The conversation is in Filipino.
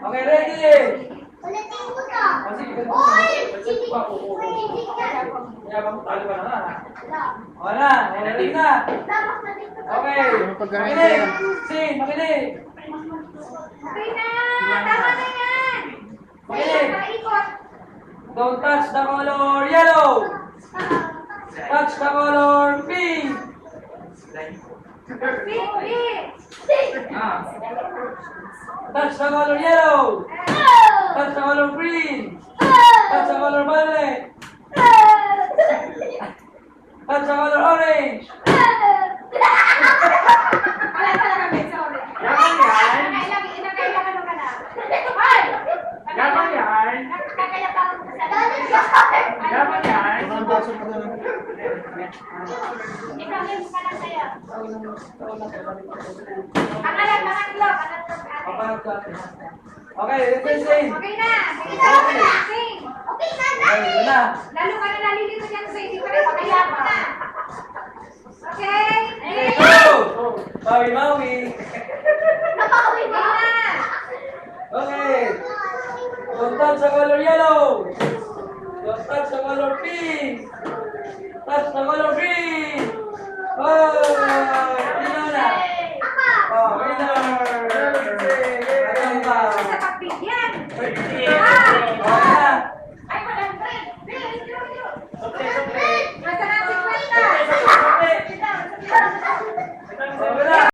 Okay, ready? Ulitin mo to. Sige, Uy! talo ka na nga. Wala. Wala, ready na. Dapat nandito ka. Okay. Makinig. Sing, makinig. Okay na. Tama na yan. Makinig. Paikot. Don't touch the color yellow. Touch the color pink. Touch the color yellow. Touch the color green. Touch the color violet. Touch the color orange. Yaman yan. Yaman yan. Okay, let's sing. Okay na. Sige na. Okay na. Sing. Okay na. Okay, na. Lalo ka na nalilito dyan sa hindi pa rin kaya mo na. Okay? Okay, go! Maui, Maui. Napawi mo na. Okay. Don't touch the color yellow. Don't touch the color pink. Touch the color green. Oh, winner na. Ako. Oh, winner. Sa pagbigyan.